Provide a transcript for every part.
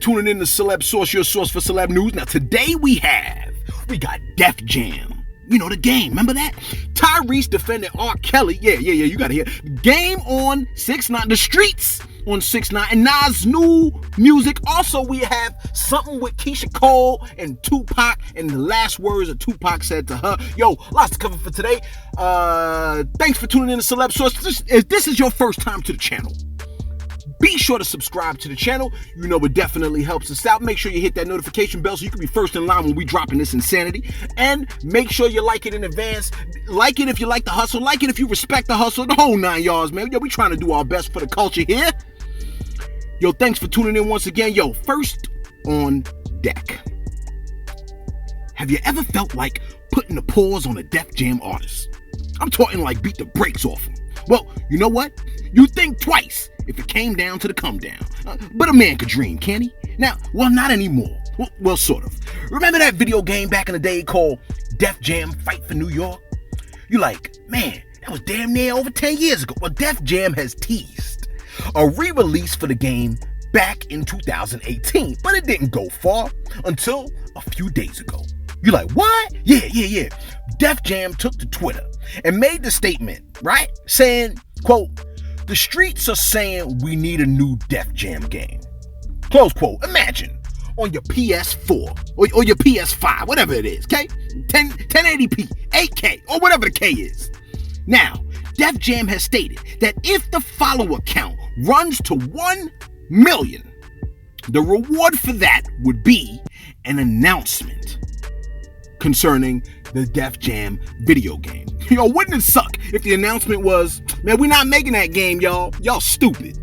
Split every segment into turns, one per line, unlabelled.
tuning in to Celeb Source, your source for celeb news. Now today we got Def Jam. You know the game, remember that? Tyrese defending R. Kelly. Yeah, you gotta hear. Game on 6ix9ine, the streets on 6ix9ine, and Nas' new music. Also, we have something with Keysha Cole and Tupac, and the last words that Tupac said to her. Yo, lots to cover for today. Thanks for tuning in to Celeb Source. If this is your first time to the channel, be sure to subscribe to the channel. You know it definitely helps us out. Make sure you hit that notification bell so you can be first in line when we dropping this insanity. And make sure you like it in advance. Like it if you like the hustle. Like it if you respect the hustle. The whole 9 yards, man. Yo, we trying to do our best for the culture here. Yo, thanks for tuning in once again. Yo, first on deck. Have you ever felt like putting a pause on a Def Jam artist? I'm talking like beat the brakes off him. Well, you know what? You think twice if it came down to the come down. But a man could dream, can't he? Now, well, not anymore. Well, sort of. Remember that video game back in the day called Def Jam Fight for New York? You like, man, that was damn near over 10 years ago. Well, Def Jam has teased a re-release for the game back in 2018, but it didn't go far until a few days ago. You're like, what? Yeah. Def Jam took to Twitter and made the statement, right? Saying, quote, "The streets are saying we need a new Def Jam game." Close quote. Imagine on your PS4 or your PS5, whatever it is, okay? 1080p, 8K, or whatever the K is. Now, Def Jam has stated that if the follower count runs to 1 million, the reward for that would be an announcement concerning the Def Jam video game. Yo, wouldn't it suck if the announcement was, man, we're not making that game, y'all. Y'all stupid.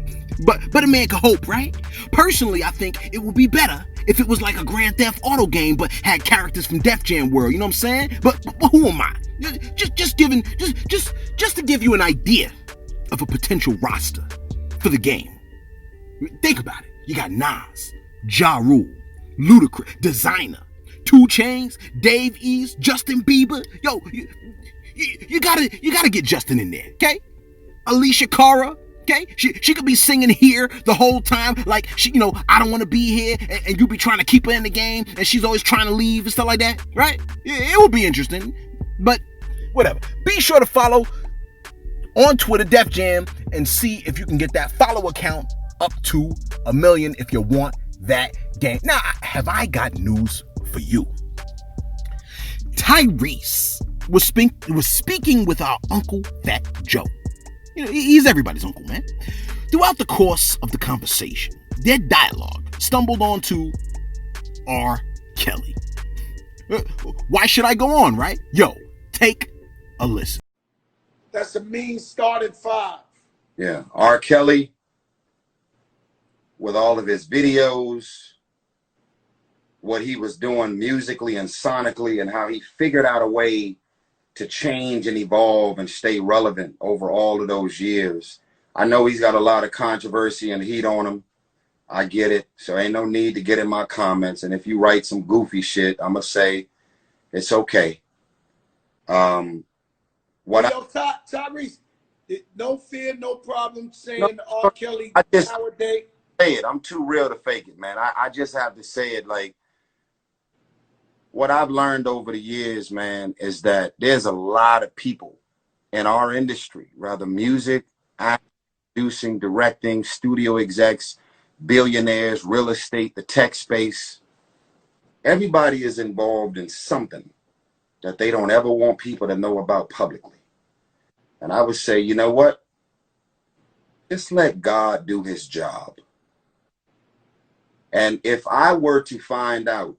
But a man could hope, right? Personally, I think it would be better if it was like a Grand Theft Auto game, but had characters from Def Jam World. You know what I'm saying? But who am I? Just to give you an idea of a potential roster for the game. Think about it. You got Nas, Ja Rule, Ludacris, Designer, 2 Chainz, Dave East, Justin Bieber. Yo, you gotta get Justin in there, okay? Alicia Cara, okay? She could be singing here the whole time, like she, I don't want to be here, and you be trying to keep her in the game, and she's always trying to leave and stuff like that, right? It would be interesting, but whatever. Be sure to follow on Twitter, Def Jam, and see if you can get that follower count up to 1 million if you want that game. Now, have I got news for you? Tyrese was speaking with our Uncle Fat Joe. He's everybody's uncle, man. Throughout the course of the conversation, their dialogue stumbled onto R. Kelly. Why should I go on, right? Yo, take a listen.
That's a mean starting 5.
Yeah, R. Kelly, with all of his videos, what he was doing musically and sonically, and how he figured out a way to change and evolve and stay relevant over all of those years. I know he's got a lot of controversy and heat on him. I get it. So ain't no need to get in my comments. And if you write some goofy shit, I'm going to say it's okay.
Tyrese, no fear, no problem saying R. Kelly nowadays.
Say it. I'm too real to fake it, man. I just have to say it. Like, what I've learned over the years, man, is that there's a lot of people in our industry, rather music, acting, producing, directing, studio execs, billionaires, real estate, the tech space. Everybody is involved in something that they don't ever want people to know about publicly. And I would say, you know what? Just let God do his job. And if I were to find out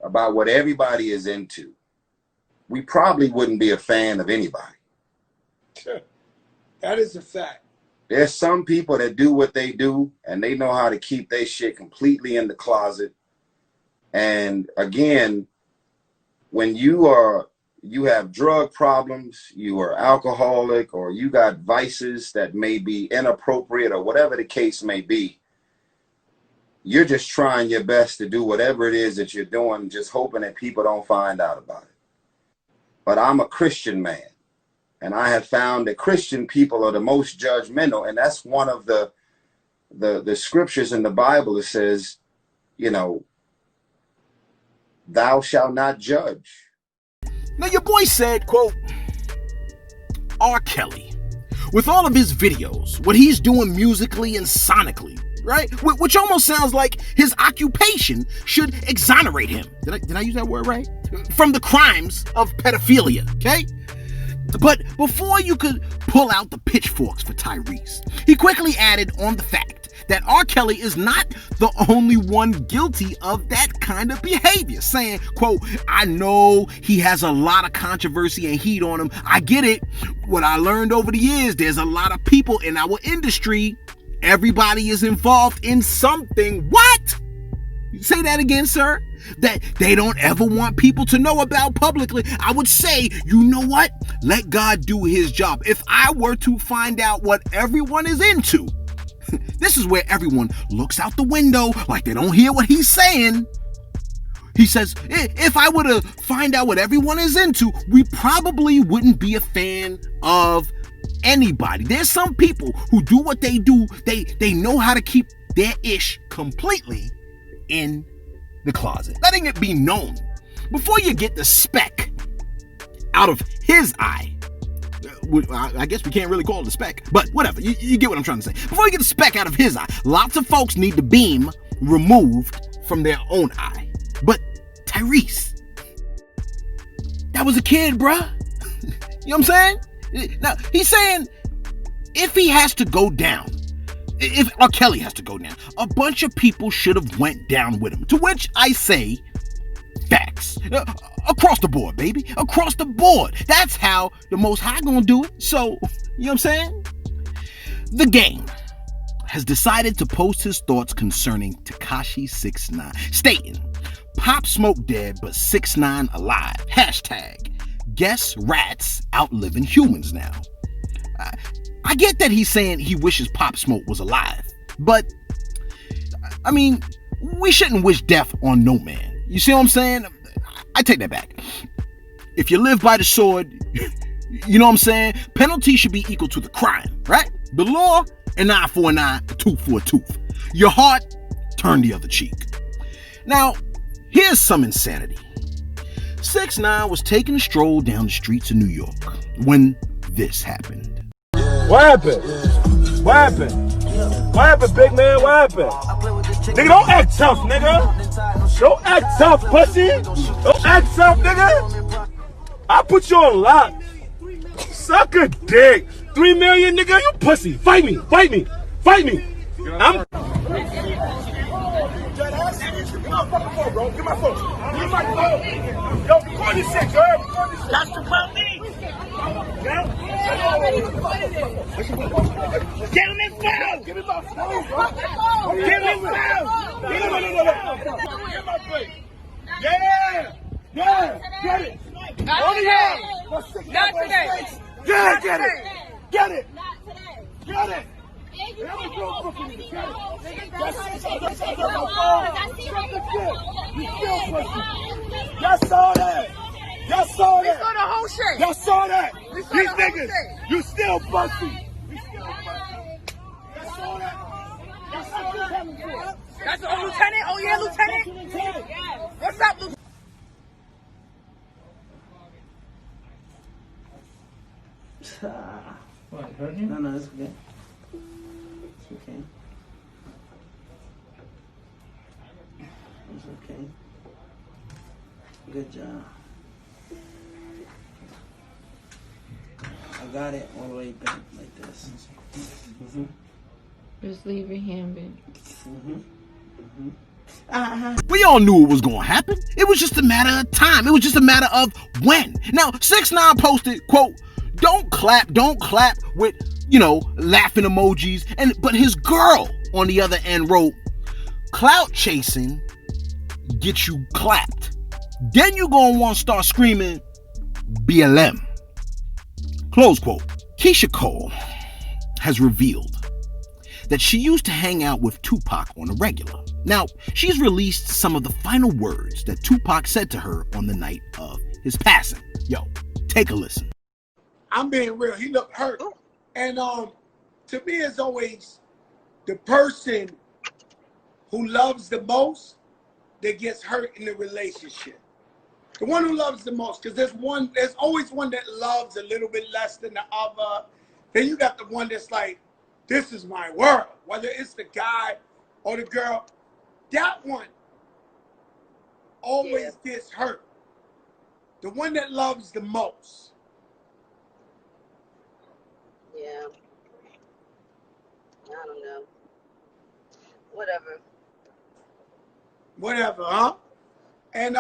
about what everybody is into, we probably wouldn't be a fan of anybody.
Sure. That is a fact.
There's some people that do what they do and they know how to keep their shit completely in the closet. And again, when you have drug problems, you are alcoholic, or you got vices that may be inappropriate, or whatever the case may be, you're just trying your best to do whatever it is that you're doing, just hoping that people don't find out about it. But I'm a Christian man, and I have found that Christian people are the most judgmental, and that's one of the the scriptures in the Bible, it says, you know, thou shalt not judge.
Now your boy said, quote, R. Kelly, with all of his videos, what he's doing musically and sonically, right? Which almost sounds like his occupation should exonerate him. Did I use that word right? From the crimes of pedophilia, okay? But before you could pull out the pitchforks for Tyrese, he quickly added on the fact that R. Kelly is not the only one guilty of that kind of behavior, saying, quote, I know he has a lot of controversy and heat on him. I get it. What I learned over the years, there's a lot of people in our industry. Everybody is involved in something. What? Say that again, sir. That they don't ever want people to know about publicly. I would say, you know what? Let God do his job. If I were to find out what everyone is into, this is where everyone looks out the window like they don't hear what he's saying. He says, if I were to find out what everyone is into, we probably wouldn't be a fan of anybody. There's some people who do what they do. They know how to keep their ish completely in the closet, letting it be known before you get the speck out of his eye. I guess we can't really call it a speck, but whatever. You get what I'm trying to say. Before you get the speck out of his eye, lots of folks need the beam removed from their own eye. But Tyrese, that was a kid, bruh. You know what I'm saying? Now, he's saying if he has to go down, if R. Kelly has to go down, a bunch of people should have went down with him. To which I say, facts. Across the board, baby. Across the board. That's how the Most High gonna do it. So, you know what I'm saying? The Game has decided to post his thoughts concerning Tekashi 6ix9ine, stating, Pop Smoke dead, but 6ix9ine alive. Hashtag, guess rats outliving humans now. I get that he's saying he wishes Pop Smoke was alive, but, I mean, we shouldn't wish death on no man. You see what I'm saying? I take that back. If you live by the sword, you know what I'm saying? Penalty should be equal to the crime, right? The law, an eye for an eye, a tooth for a tooth. Your heart, turn the other cheek. Now, here's some insanity. 6ix9ine was taking a stroll down the streets of New York when this happened.
What happened? What happened? What happened, big man? What happened? Nigga, don't act tough, nigga. Don't act tough, pussy. Don't act tough, nigga. I put you on lock. Suck a dick. 3 million, nigga, you pussy. Fight me, fight me, fight me. I'm... Give my fucking phone, bro. Give my phone. Give my phone. Yo, record this shit, girl. Record this shit. That's the police. Get him in phone. Give me my phone, bro. Give me my phone. Get my plate. Yeah. Yeah. Get it.
Not today. Not today.
Yeah, get it. Get it.
Not today.
Get it. Y'all saw that. Y'all saw that.
We saw the whole shit.
Y'all saw that.
We saw
These
the whole
niggas,
shit.
you still pussy. You still pussy. Y'all saw that. Y'all saw that.
That's the lieutenant. Oh yeah, lieutenant. Yes. What's up, lieutenant?
What, hurt you? No, it's okay. It's okay. It's okay. Good job. I got it all the way back like this. Mm-hmm.
Just leave your hand bent.
Mm-hmm. Mm-hmm.
We all knew it was going to happen. It was just a matter of time. It was just a matter of when. Now, 6ix9ine posted, quote, don't clap with, laughing emojis. But his girl on the other end wrote, clout chasing gets you clapped. Then you gonna want to start screaming BLM. Close quote. Keysha Cole has revealed that she used to hang out with Tupac on a regular. Now, she's released some of the final words that Tupac said to her on the night of his passing. Yo, take a listen.
I'm being real. He looked hurt. And to me, it's always the person who loves the most that gets hurt in the relationship. The one who loves the most, because there's always one that loves a little bit less than the other. Then you got the one that's like, this is my world. Whether it's the guy or the girl, that one always gets hurt. The one that loves the most.
Yeah. I don't know. Whatever.
Whatever, huh? And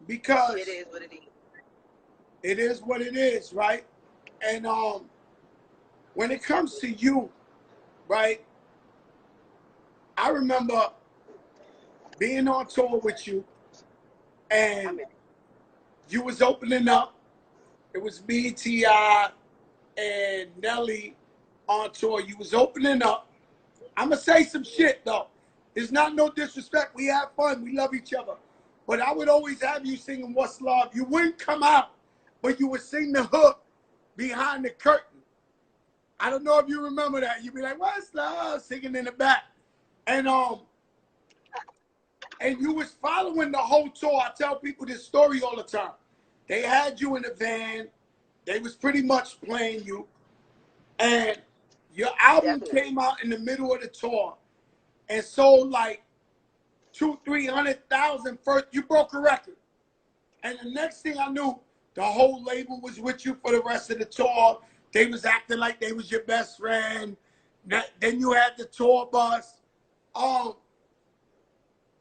because
it is what it is.
It is what it is, right? And when it comes to you, right? I remember being on tour with you, and you was opening up. It was me, T.I., and Nelly on tour. You was opening up. I'm going to say some shit, though. It's not no disrespect. We have fun. We love each other. But I would always have you singing What's Love. You wouldn't come out, but you would sing the hook behind the curtain. I don't know if you remember that. You'd be like, What's Love? Singing in the back. And you was following the whole tour. I tell people this story all the time. They had you in the van. They was pretty much playing you. And your album came out in the middle of the tour and sold like 200,000-300,000 first. You broke a record. And the next thing I knew, the whole label was with you for the rest of the tour. They was acting like they was your best friend. Then you had the tour bus.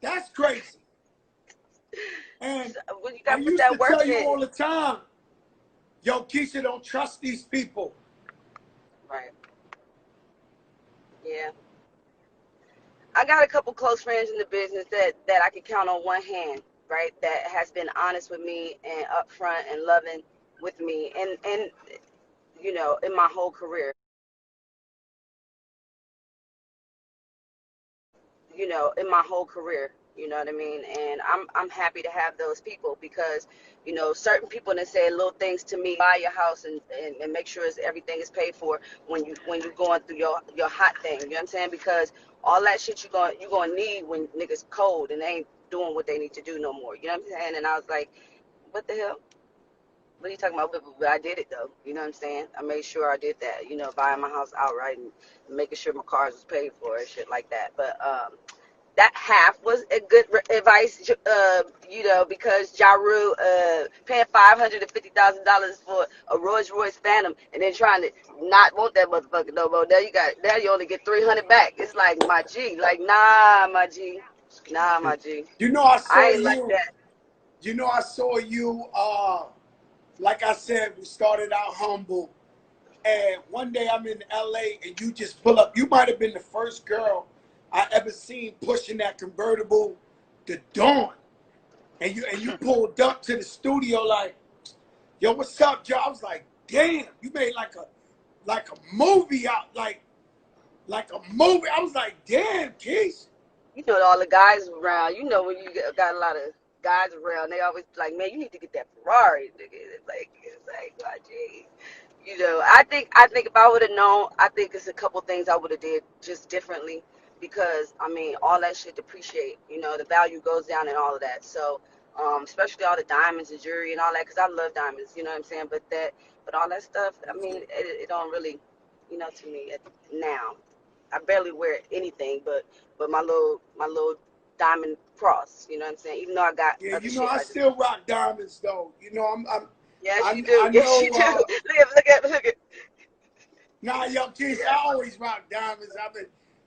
That's crazy. And I used to tell you all the time, yo, Keysha, don't trust these people.
Right. Yeah. I got a couple close friends in the business that I can count on one hand, right? That has been honest with me and upfront and loving with me and you know, in my whole career. You know, in my whole career, you know what I mean? And I'm happy to have those people because, you know, certain people that say little things to me, buy your house and make sure everything is paid for when you're going through your hot thing. You know what I'm saying? Because all that shit you're gonna need when niggas cold and they ain't doing what they need to do no more. You know what I'm saying? And I was like, what the hell? What are you talking about? But I did it though. You know what I'm saying? I made sure I did that. You know, buying my house outright and making sure my cars was paid for and shit like that. But that half was a good advice, you know, because Ja Rule paying $550,000 for a Rolls Royce Phantom and then trying to not want that motherfucker no more. Now you only get 300 back. It's like, my G, like, nah, my G.
You know,
I ain't like that.
You know, I saw you. Like I said, we started out humble. And one day I'm in LA and you just pull up. You might have been the first girl I ever seen pushing that convertible to Dawn. And you pulled up to the studio like, yo, what's up, Joe? I was like, damn, you made like a movie out, like a movie. I was like, damn, Keysha.
You know, all the guys around, you know, when you got a lot of guys around, they always like, man, you need to get that Ferrari, nigga. It's like, my G. You know, I think if I would have known, I think it's a couple things I would have did just differently because, I mean, all that shit depreciate. You know, the value goes down and all of that. So, especially all the diamonds and jewelry and all that, because I love diamonds, you know what I'm saying? But all that stuff, I mean, it don't really, you know, to me now. I barely wear anything but my little diamond cross, you know what I'm saying? Even though I got
you know, I still rock diamonds though. You know, I'm
yes, you do. Yes, you do. Look at.
Nah, yo, Keysha, I always rock diamonds.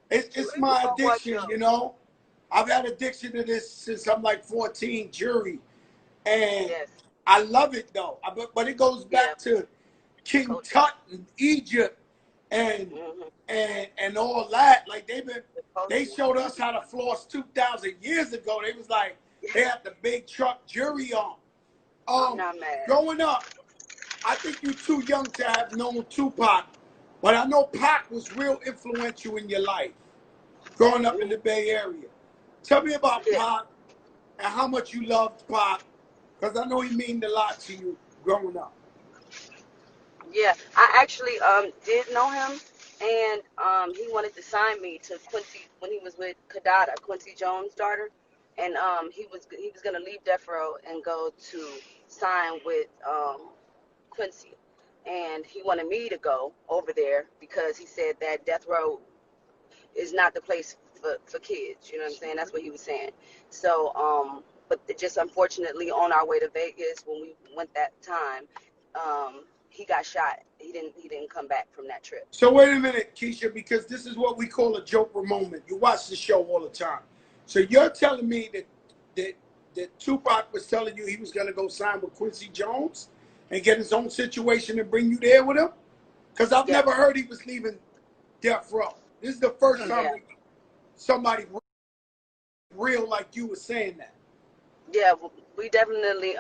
It's my addiction, you know. I've had addiction to this since I'm like 14, jewelry, and I love it though. But it goes back to King Tut and Egypt and all that. Like they showed us how to floss 2,000 years ago. They was like they had the big truck jewelry on. Growing up, I think you're too young to have known Tupac, but I know Pac was real influential in your life growing up in the Bay Area. Tell me about Pac and how much you loved Pac, because I know he meant a lot to you growing up.
Yeah, I actually did know him And he wanted to sign me to Quincy when he was with Kadada, Quincy Jones' daughter, and he was gonna leave Death Row and go to sign with Quincy, and he wanted me to go over there because he said that Death Row is not the place for kids. You know what I'm saying? That's what he was saying. So but just unfortunately on our way to Vegas when we went that time, he got shot. He didn't come back from that trip.
So wait a minute, Keysha, because this is what we call a Joker moment. You watch the show all the time. So you're telling me that Tupac was telling you he was going to go sign with Quincy Jones and get his own situation and bring you there with him? Because I've never heard he was leaving Death Row. This is the first time somebody real like you was saying that.
Yeah, we definitely,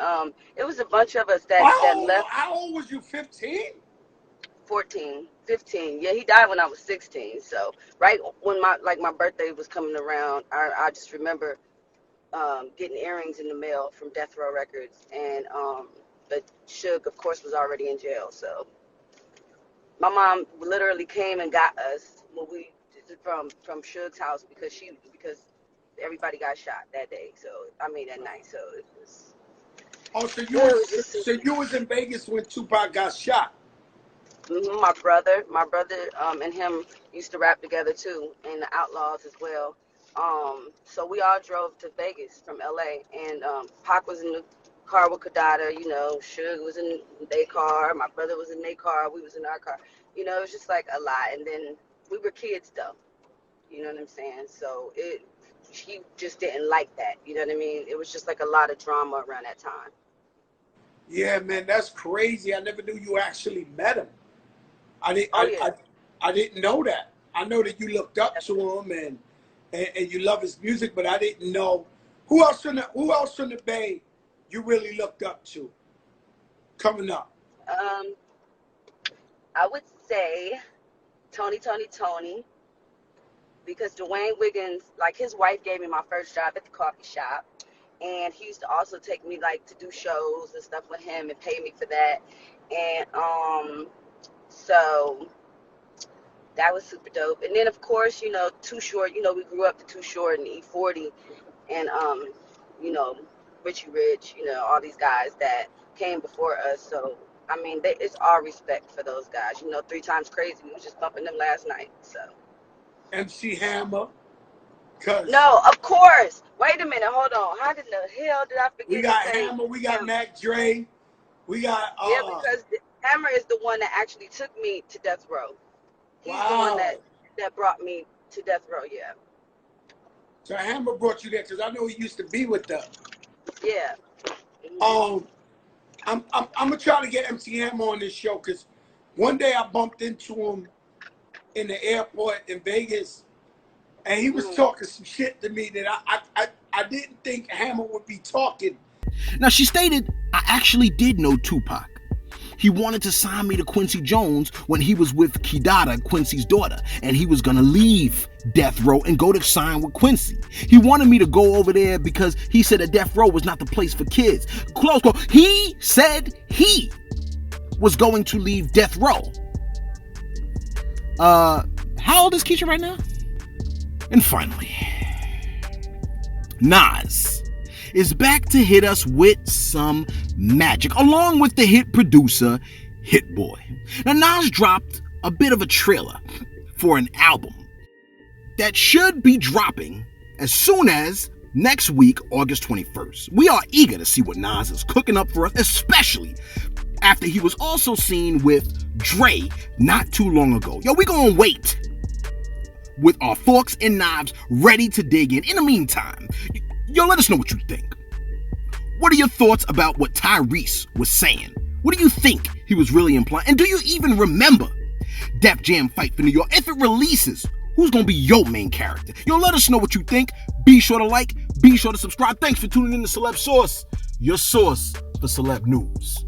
it was a bunch of us that left.
How old was you, 15?
14, 15. Yeah, he died when I was 16. So right when my birthday was coming around, I just remember getting earrings in the mail from Death Row Records, and but Suge, of course, was already in jail. So my mom literally came and got us when we from Suge's house because everybody got shot that day. So I mean that night. So it was.
Oh, so you was in Vegas when Tupac got shot.
Mm-hmm. My brother, and him used to rap together too, and the Outlaws as well. So we all drove to Vegas from LA, and Pac was in the car with Kadada. You know, Suge was in their car. My brother was in their car. We was in our car. You know, it was just like a lot. And then we were kids though. You know what I'm saying? So he just didn't like that. You know what I mean? It was just like a lot of drama around that time.
Yeah, man, that's crazy. I never knew you actually met him. I didn't know that. I know that you looked up to him and you love his music, but I didn't know who else from the Bay you really looked up to coming up.
I would say Tony, because Dwayne Wiggins, like his wife gave me my first job at the coffee shop, and he used to also take me like to do shows and stuff with him and pay me for that, and so that was super dope. And then of course, you know, Too Short, you know, we grew up to Too Short and E40 and you know, Richie Rich, you know, all these guys that came before us. So I mean, it's all respect for those guys. You know, 3 Times Crazy, we was just bumping them last night. So
MC Hammer.
No, of course. Wait a minute, hold on. How did the hell did I forget?
We got Hammer, we got Mac Dre, we got
yeah, because Hammer is the one that actually took me to Death Row. He's the one that brought me to Death Row, yeah.
So Hammer brought you there because I know he used to be with them.
Yeah.
I'm gonna try to get MC Hammer on this show because one day I bumped into him in the airport in Vegas, and he was talking some shit to me that I didn't think Hammer would be talking.
Now she stated, I actually did know Tupac. He wanted to sign me to Quincy Jones when he was with Kadada, Quincy's daughter, and he was gonna leave Death Row and go to sign with Quincy. He wanted me to go over there because he said that Death Row was not the place for kids. Close quote. He said he was going to leave Death Row. How old is Keysha right now? And finally, NAS is back to hit us with some magic, along with the hit producer, Hit Boy. Now, Nas dropped a bit of a trailer for an album that should be dropping as soon as next week, August 21st. We are eager to see what Nas is cooking up for us, especially after he was also seen with Dre not too long ago. Yo, we gonna wait with our forks and knives ready to dig in. In the meantime, yo, let us know what you think. What are your thoughts about what Tyrese was saying? What do you think he was really implying? And do you even remember Def Jam Fight for New York? If it releases, who's going to be your main character? Yo, let us know what you think. Be sure to like, be sure to subscribe. Thanks for tuning in to Celeb Source, your source for celeb news.